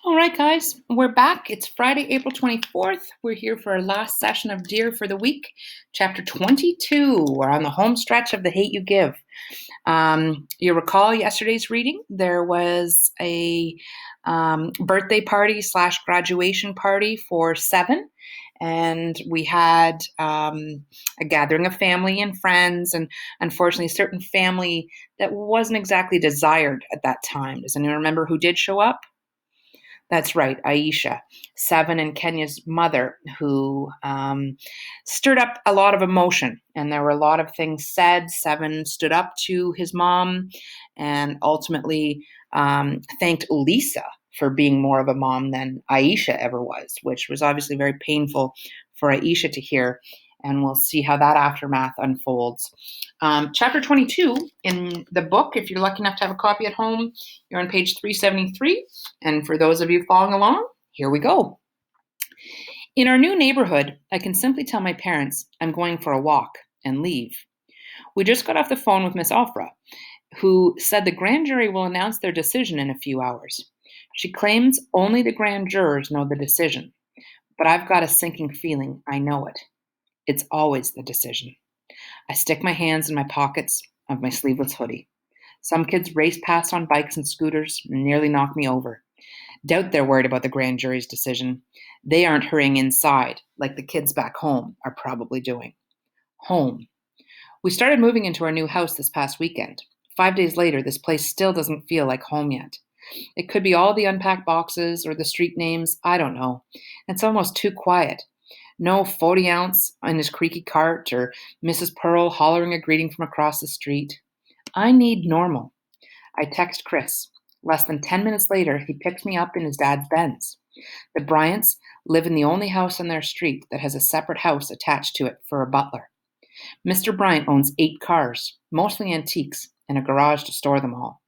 All right, guys, we're back. It's Friday, April 24th. We're here for our last session of Dear for the Week, chapter 22. We're on the home stretch of The Hate You Give. You recall yesterday's reading, there was a birthday party / graduation party for Seven. And we had a gathering of family and friends, and unfortunately, a certain family that wasn't exactly desired at that time. Does anyone remember who did show up? That's right, Aisha, Seven and Kenya's mother, who stirred up a lot of emotion. And there were a lot of things said. Seven stood up to his mom and ultimately thanked Lisa for being more of a mom than Aisha ever was, which was obviously very painful for Aisha to hear. And we'll see how that aftermath unfolds. Chapter 22 in the book, if you're lucky enough to have a copy at home, you're on page 373. And for those of you following along, here we go. In our new neighborhood, I can simply tell my parents I'm going for a walk and leave. We just got off the phone with Miss Ofra, who said the grand jury will announce their decision in a few hours. She claims only the grand jurors know the decision, but I've got a sinking feeling I know it. It's always the decision. I stick my hands in my pockets of my sleeveless hoodie. Some kids race past on bikes and scooters and nearly knock me over. Doubt they're worried about the grand jury's decision. They aren't hurrying inside like the kids back home are probably doing. Home. We started moving into our new house this past weekend. 5 days later, this place still doesn't feel like home yet. It could be all the unpacked boxes or the street names, I don't know. It's almost too quiet. No 40 ounce in his creaky cart or Mrs. Pearl hollering a greeting from across the street. I need normal. I text Chris. Less than 10 minutes later, he picks me up in his dad's Benz. The Bryants live in the only house on their street that has a separate house attached to it for a butler. Mr. Bryant owns 8 cars, mostly antiques, and a garage to store them all.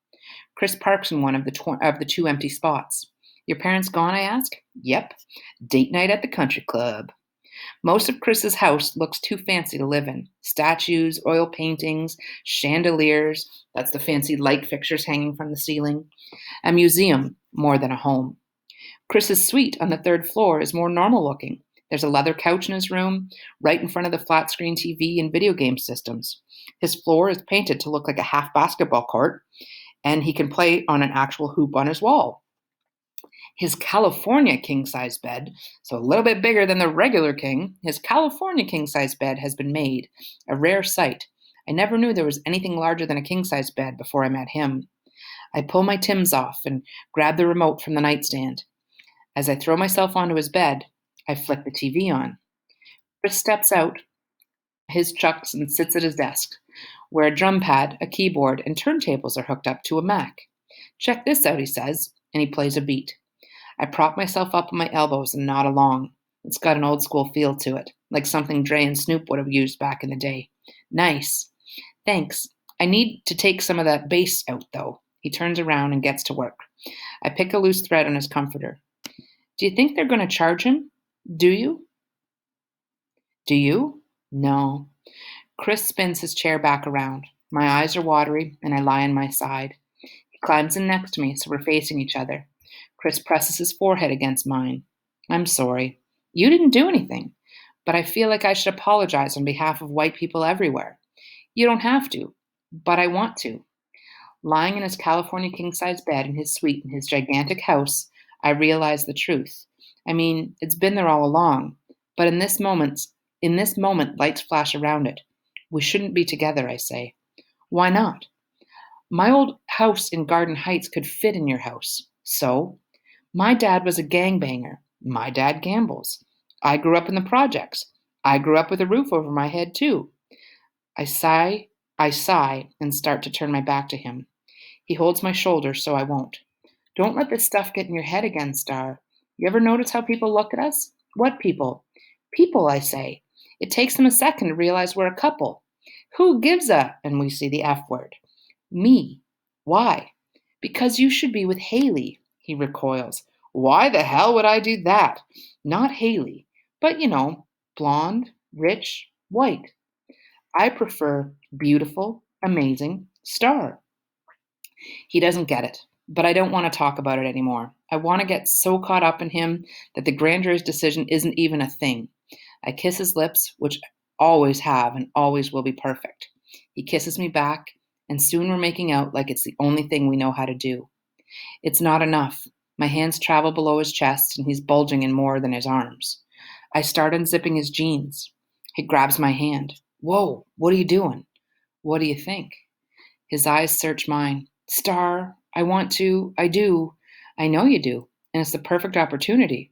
Chris parks in one of the 2 empty spots. Your parents gone, I ask? Yep. Date night at the country club. Most of Chris's house looks too fancy to live in. Statues, oil paintings, chandeliers, that's the fancy light fixtures hanging from the ceiling. A museum more than a home. Chris's suite on the 3rd floor is more normal looking. There's a leather couch in his room, right in front of the flat screen TV and video game systems. His floor is painted to look like a half basketball court, and he can play on an actual hoop on his wall. His California king-size bed, so a little bit bigger than the regular king, his California king-size bed has been made, a rare sight. I never knew there was anything larger than a king-size bed before I met him. I pull my Timbs off and grab the remote from the nightstand. As I throw myself onto his bed, I flick the TV on. Chris steps out his chucks and sits at his desk, where a drum pad, a keyboard, and turntables are hooked up to a Mac. Check this out, he says, and he plays a beat. I prop myself up on my elbows and nod along. It's got an old school feel to it, like something Dre and Snoop would have used back in the day. Nice. Thanks. I need to take some of that bass out, though. He turns around and gets to work. I pick a loose thread on his comforter. Do you think they're going to charge him? Do you? Do you? No. Chris spins his chair back around. My eyes are watery, and I lie on my side. He climbs in next to me, so we're facing each other. Chris presses his forehead against mine. I'm sorry. You didn't do anything, but I feel like I should apologize on behalf of white people everywhere. You don't have to, but I want to. Lying in his California king-size bed in his suite in his gigantic house, I realize the truth. I mean, it's been there all along, but in this moment, lights flash around it. We shouldn't be together, I say. Why not? My old house in Garden Heights could fit in your house. So? My dad was a gangbanger. My dad gambles. I grew up in the projects. I grew up with a roof over my head, too. I sigh and start to turn my back to him. He holds my shoulder so I won't. Don't let this stuff get in your head again, Star. You ever notice how people look at us? What people? People, I say. It takes them a second to realize we're a couple. Who gives a? And we see the F word. Me. Why? Because you should be with Haley, he recoils. Why the hell would I do that? Not Haley, but blonde, rich, white. I prefer beautiful, amazing, Star. He doesn't get it. But I don't want to talk about it anymore. I want to get so caught up in him that the grand jury's decision isn't even a thing. I kiss his lips, which always have and always will be perfect. He kisses me back, and soon we're making out like it's the only thing we know how to do. It's not enough. My hands travel below his chest, and he's bulging in more than his arms. I start unzipping his jeans. He grabs my hand. Whoa, what are you doing? What do you think? His eyes search mine. Star, I want to. I do. I know you do. And it's the perfect opportunity.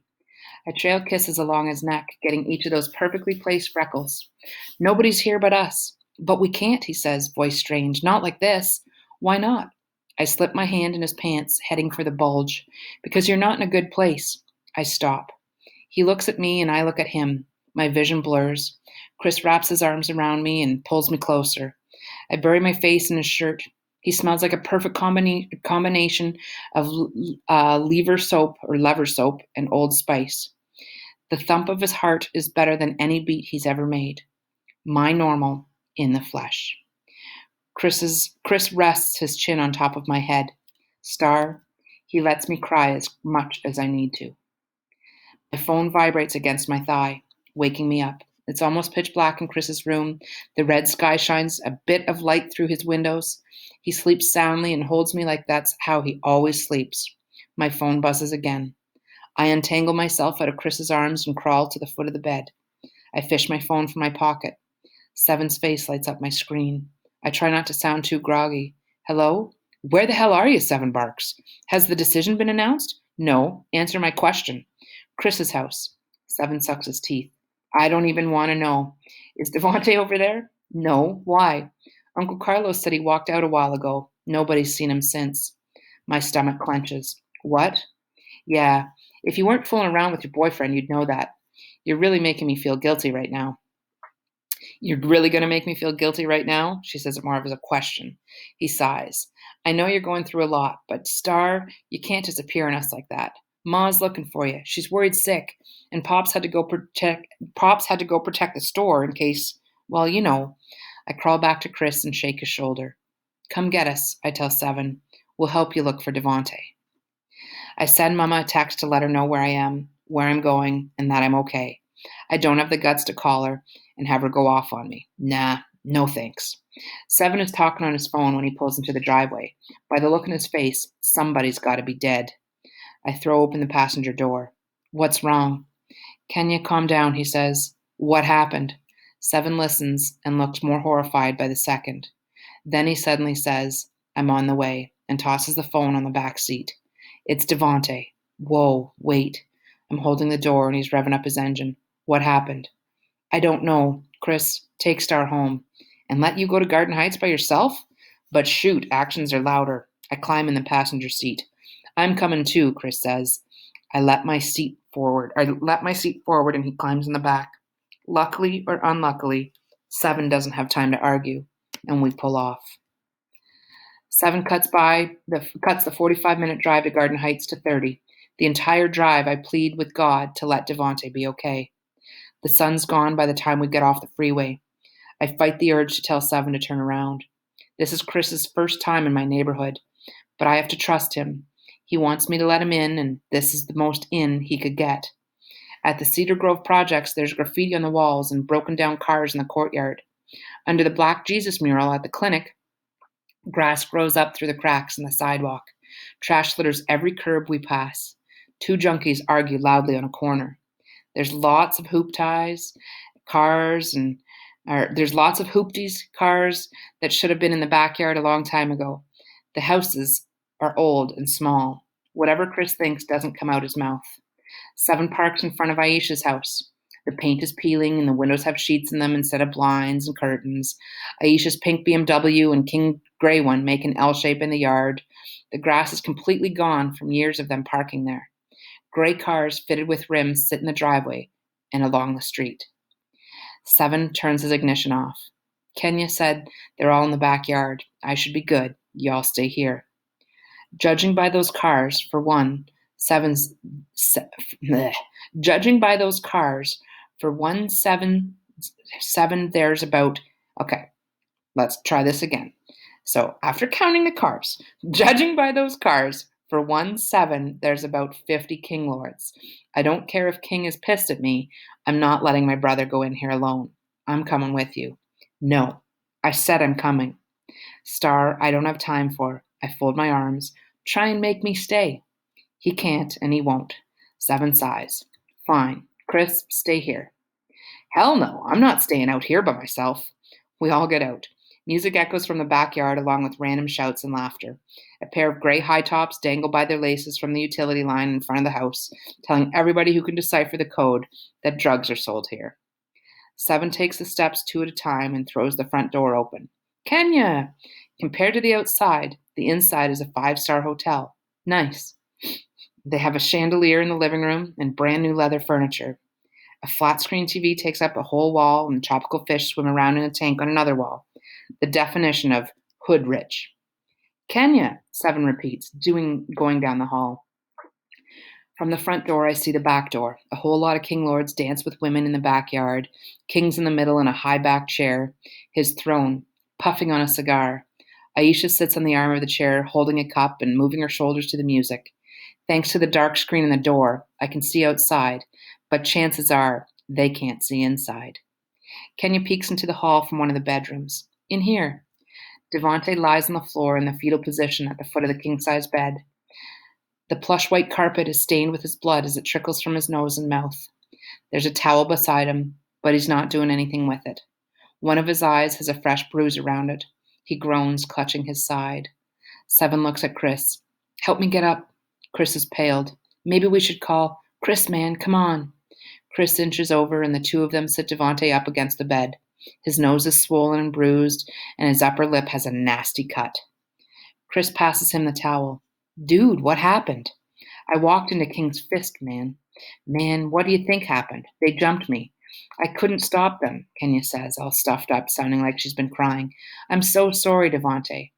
I trail kisses along his neck, getting each of those perfectly placed freckles. Nobody's here but us. But we can't, he says, voice strange. Not like this. Why not? I slip my hand in his pants, heading for the bulge. Because you're not in a good place. I stop. He looks at me and I look at him. My vision blurs. Chris wraps his arms around me and pulls me closer. I bury my face in his shirt. He smells like a perfect combination of lever soap and Old Spice. The thump of his heart is better than any beat he's ever made. My normal in the flesh. Chris rests his chin on top of my head. Star, he lets me cry as much as I need to. My phone vibrates against my thigh, waking me up. It's almost pitch black in Chris's room. The red sky shines a bit of light through his windows. He sleeps soundly and holds me like that's how he always sleeps. My phone buzzes again. I untangle myself out of Chris's arms and crawl to the foot of the bed. I fish my phone from my pocket. Seven's face lights up my screen. I try not to sound too groggy. Hello? Where the hell are you, Seven barks. Has the decision been announced? No. Answer my question. Chris's house. Seven sucks his teeth. I don't even want to know. Is Devontae over there? No. Why? Uncle Carlos said he walked out a while ago. Nobody's seen him since. My stomach clenches. What? Yeah. If you weren't fooling around with your boyfriend, you'd know that. You're really making me feel guilty right now. You're really going to make me feel guilty right now? She says it more of as a question. He sighs. I know you're going through a lot, but Star, you can't disappear on us like that. Ma's looking for you. She's worried sick, and Pops had to go protect the store in case, well, you know. I crawl back to Chris and shake his shoulder. Come get us, I tell Seven. We'll help you look for Devontae. I send Mama a text to let her know where I am, where I'm going, and that I'm okay. I don't have the guts to call her and have her go off on me. Nah, no thanks. Seven is talking on his phone when he pulls into the driveway. By the look in his face, somebody's got to be dead. I throw open the passenger door. What's wrong? Kenya, calm down, he says. What happened? Seven listens and looks more horrified by the second. Then he suddenly says, I'm on the way, and tosses the phone on the back seat. It's Devontae. Whoa, wait. I'm holding the door and he's revving up his engine. What happened? I don't know. Chris, take Star home. And let you go to Garden Heights by yourself? But shoot, actions are louder. I climb in the passenger seat. I'm coming too, Chris says. I let my seat forward and he climbs in the back. Luckily or unluckily, Seven doesn't have time to argue, and we pull off. Seven cuts the 45-minute drive to Garden Heights to 30. The entire drive, I plead with God to let Devontae be okay. The sun's gone by the time we get off the freeway. I fight the urge to tell Seven to turn around. This is Chris's first time in my neighborhood, but I have to trust him. He wants me to let him in, and this is the most in he could get. At the Cedar Grove projects, there's graffiti on the walls and broken down cars in the courtyard. Under the Black Jesus mural at the clinic, grass grows up through the cracks in the sidewalk. Trash litters every curb we pass. Two junkies argue loudly on a corner. There's lots of hoopties, cars that should have been in the backyard a long time ago. The houses are old and small. Whatever Chris thinks doesn't come out his mouth. Seven parks in front of Aisha's house. The paint is peeling and the windows have sheets in them instead of blinds and curtains. Aisha's pink BMW and King gray one make an L shape in the yard. The grass is completely gone from years of them parking there. Gray cars fitted with rims sit in the driveway and along the street. Seven turns his ignition off. Kenya said they're all in the backyard. I should be good. Y'all stay here. Judging by those cars, for one, seven, there's about, okay, let's try this again. So after counting the cars, judging by those cars, for 1-7, there's about 50 king lords. I don't care if King is pissed at me. I'm not letting my brother go in here alone. I'm coming with you. No, I said I'm coming. Star, I don't have time for. I fold my arms. Try and make me stay. He can't and he won't. 7 sighs. Fine. Chris, stay here. Hell no, I'm not staying out here by myself. We all get out. Music echoes from the backyard along with random shouts and laughter. A pair of gray high tops dangle by their laces from the utility line in front of the house, telling everybody who can decipher the code that drugs are sold here. 7 takes the steps 2 at a time and throws the front door open. Kenya! Compared to the outside, the inside is a 5-star hotel. Nice. They have a chandelier in the living room and brand new leather furniture. A flat screen TV takes up a whole wall, and tropical fish swim around in a tank on another wall. The definition of hood rich. Kenya, 7 repeats, going down the hall. From the front door, I see the back door. A whole lot of king lords dance with women in the backyard. King's in the middle in a high-backed chair, his throne, puffing on a cigar. Aisha sits on the arm of the chair, holding a cup and moving her shoulders to the music. Thanks to the dark screen in the door, I can see outside, but chances are they can't see inside. Kenya peeks into the hall from one of the bedrooms. In here. Devante lies on the floor in the fetal position at the foot of the king-size bed. The plush white carpet is stained with his blood as it trickles from his nose and mouth. There's a towel beside him, but he's not doing anything with it. One of his eyes has a fresh bruise around it. He groans, clutching his side. 7 looks at Chris. Help me get up. Chris is paled. Maybe we should call. Chris, man, come on. Chris inches over, and the two of them sit Devante up against the bed. His nose is swollen and bruised, and his upper lip has a nasty cut. Chris passes him the towel. Dude, what happened? I walked into King's fist, man. Man, what do you think happened? They jumped me. I couldn't stop them, Kenya says, all stuffed up, sounding like she's been crying. I'm so sorry, Devante.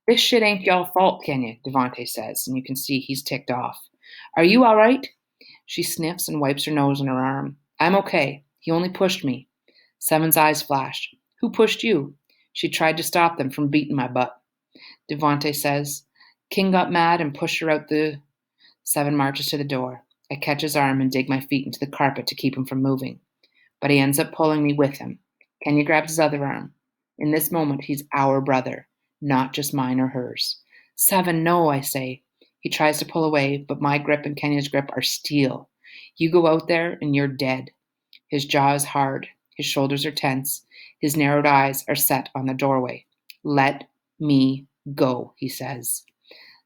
This shit ain't y'all fault, Kenya, Devante says, and you can see he's ticked off. Are you all right? She sniffs and wipes her nose on her arm. I'm okay. He only pushed me. 7's eyes flash. Who pushed you? She tried to stop them from beating my butt. Devante says, King got mad and pushed her out the... 7 marches to the door. I catch his arm and dig my feet into the carpet to keep him from moving. But he ends up pulling me with him. Kenya grabs his other arm. In this moment, he's our brother, not just mine or hers. 7, no, I say. He tries to pull away, but my grip and Kenya's grip are steel. You go out there and you're dead. His jaw is hard. His shoulders are tense. His narrowed eyes are set on the doorway. Let me go, he says.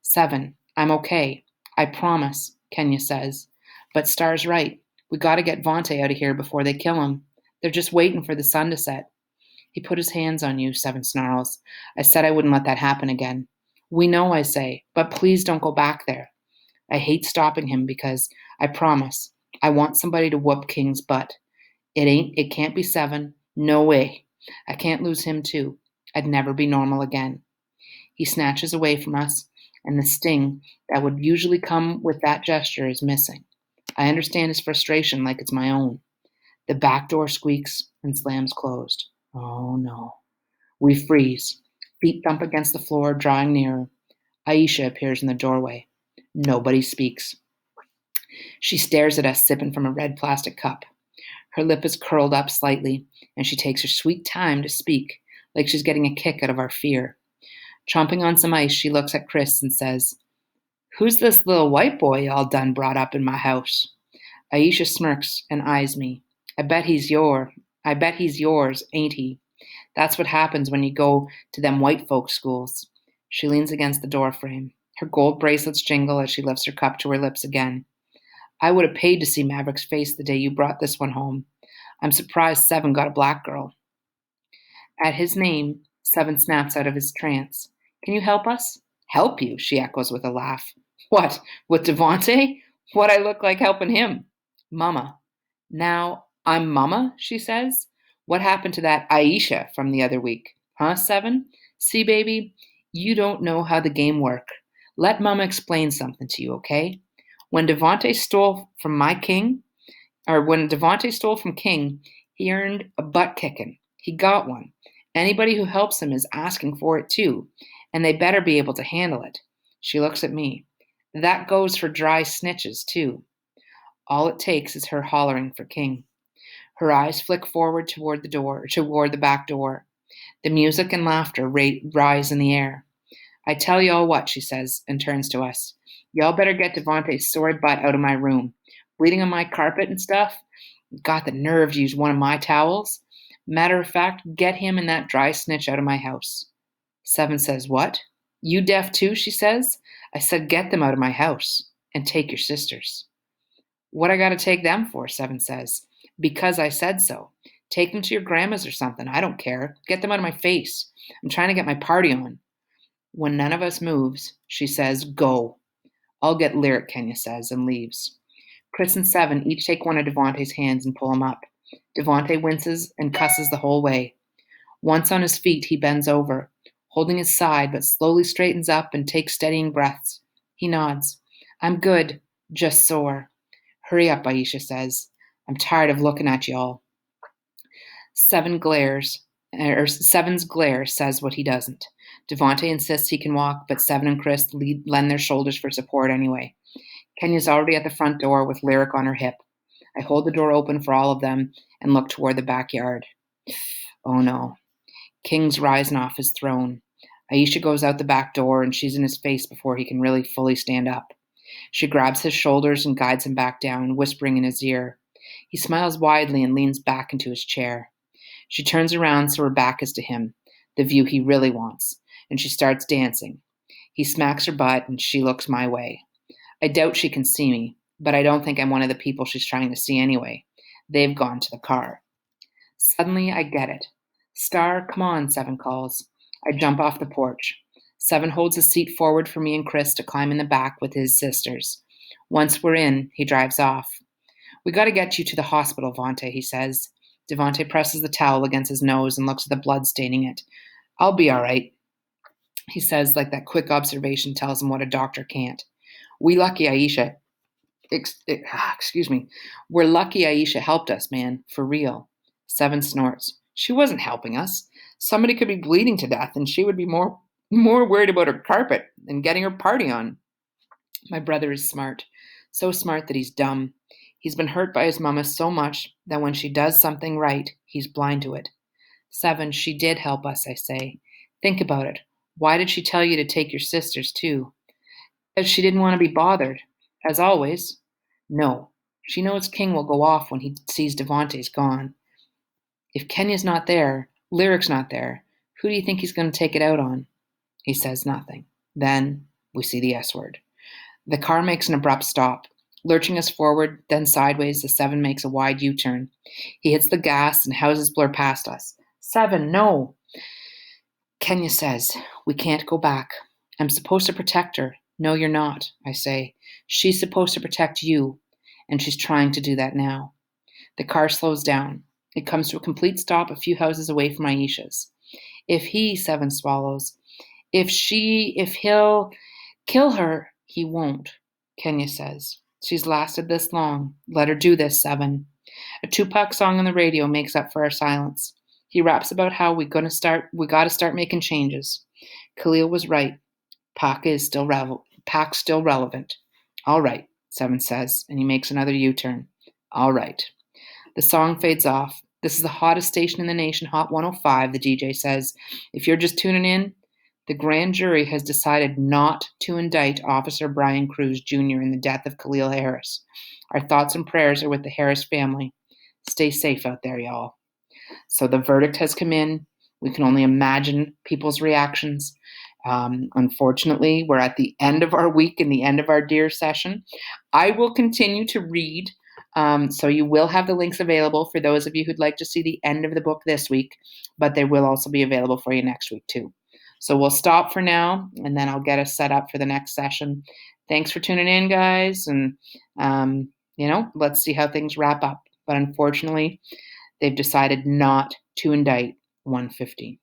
7, I'm okay. I promise, Kenya says. But Star's right. We gotta get Vontae out of here before they kill him. They're just waiting for the sun to set. He put his hands on you, 7 snarls. I said I wouldn't let that happen again. We know, I say, but please don't go back there. I hate stopping him because, I promise, I want somebody to whoop King's butt. It can't be 7. No way. I can't lose him too. I'd never be normal again. He snatches away from us, and the sting that would usually come with that gesture is missing. I understand his frustration like it's my own. The back door squeaks and slams closed. Oh no. We freeze. Feet thump against the floor, drawing nearer. Aisha appears in the doorway. Nobody speaks. She stares at us, sipping from a red plastic cup. Her lip is curled up slightly, and she takes her sweet time to speak, like she's getting a kick out of our fear. Chomping on some ice, she looks at Chris and says, Who's this little white boy y'all done brought up in my house? Aisha smirks and eyes me. I bet he's yours, ain't he? That's what happens when you go to them white folk schools. She leans against the doorframe. Her gold bracelets jingle as she lifts her cup to her lips again. I would have paid to see Maverick's face the day you brought this one home. I'm surprised 7 got a black girl. At his name, 7 snaps out of his trance. Can you help us? Help you, she echoes with a laugh. What, with Devante? What I look like helping him? Mama. Now, I'm Mama, she says. What happened to that Aisha from the other week? Huh, 7? See, baby, you don't know how the game works. Let Mama explain something to you, okay? When Devante stole from King, he earned a butt kicking. He got one. Anybody who helps him is asking for it too, and they better be able to handle it. She looks at me. That goes for dry snitches too. All it takes is her hollering for King. Her eyes flick forward toward the back door. The music and laughter rise in the air. I tell y'all what, she says, and turns to us. Y'all better get Devontae's sore butt out of my room. Bleeding on my carpet and stuff. Got the nerve to use one of my towels. Matter of fact, get him and that dry snitch out of my house. Seven says, what? You deaf too, she says. I said get them out of my house. And take your sisters. What I gotta take them for, Seven says. Because I said so. Take them to your grandma's or something. I don't care. Get them out of my face. I'm trying to get my party on. When none of us moves, she says, go. I'll get Lyric, Kenya says, and leaves. Chris and Seven each take one of Devontae's hands and pull him up. Devontae winces and cusses the whole way. Once on his feet, he bends over, holding his side, but slowly straightens up and takes steadying breaths. He nods. I'm good, just sore. Hurry up, Aisha says. I'm tired of looking at y'all. Seven's glare says what he doesn't. Devontae insists he can walk, but Seven and Chris lend their shoulders for support anyway. Kenya's already at the front door with Lyric on her hip. I hold the door open for all of them and look toward the backyard. Oh no. King's rising off his throne. Aisha goes out the back door and she's in his face before he can really fully stand up. She grabs his shoulders and guides him back down, whispering in his ear. He smiles widely and leans back into his chair. She turns around so her back is to him, the view he really wants, and she starts dancing. He smacks her butt and she looks my way. I doubt she can see me, but I don't think I'm one of the people she's trying to see anyway. They've gone to the car. Suddenly, I get it. Star, come on, Seven calls. I jump off the porch. Seven holds a seat forward for me and Chris to climb in the back with his sisters. Once we're in, he drives off. We gotta get you to the hospital, Vontae, he says. Devontae presses the towel against his nose and looks at the blood staining it. I'll be all right, he says, like that quick observation tells him what a doctor can't. We're lucky Aisha helped us, man, for real. Seven snorts. She wasn't helping us. Somebody could be bleeding to death and she would be more worried about her carpet than getting her party on. My brother is smart. So smart that he's dumb. He's been hurt by his mama so much that when she does something right, he's blind to it. Seven, she did help us, I say. Think about it. Why did she tell you to take your sisters too? Because she didn't want to be bothered. As always. No. She knows King will go off when he sees Devontae's gone. If Kenya's not there, Lyric's not there, who do you think he's going to take it out on? He says nothing. Then we see the S word. The car makes an abrupt stop. Lurching us forward, then sideways, the Seven makes a wide U-turn. He hits the gas and houses blur past us. Seven, no! Kenya says, we can't go back. I'm supposed to protect her. No, you're not, I say. She's supposed to protect you, and she's trying to do that now. The car slows down. It comes to a complete stop a few houses away from Aisha's. If he, Seven swallows, if he'll kill her, he won't, Kenya says. She's lasted this long. Let her do this, Seven. A Tupac song on the radio makes up for our silence. He raps about how we gotta start making changes. Khalil was right. Pac's still relevant. All right, Seven says, and he makes another U-turn. All right. The song fades off. This is the hottest station in the nation, Hot 105, the DJ says. If you're just tuning in, the grand jury has decided not to indict Officer Brian Cruz Jr. in the death of Khalil Harris. Our thoughts and prayers are with the Harris family. Stay safe out there, y'all. So the verdict has come in. We can only imagine people's reactions. Unfortunately, we're at the end of our week and the end of our Dear session. I will continue to read. So you will have the links available for those of you who'd like to see the end of the book this week, but they will also be available for you next week too. So we'll stop for now, and then I'll get us set up for the next session. Thanks for tuning in, guys, and let's see how things wrap up. But unfortunately, they've decided not to indict 115.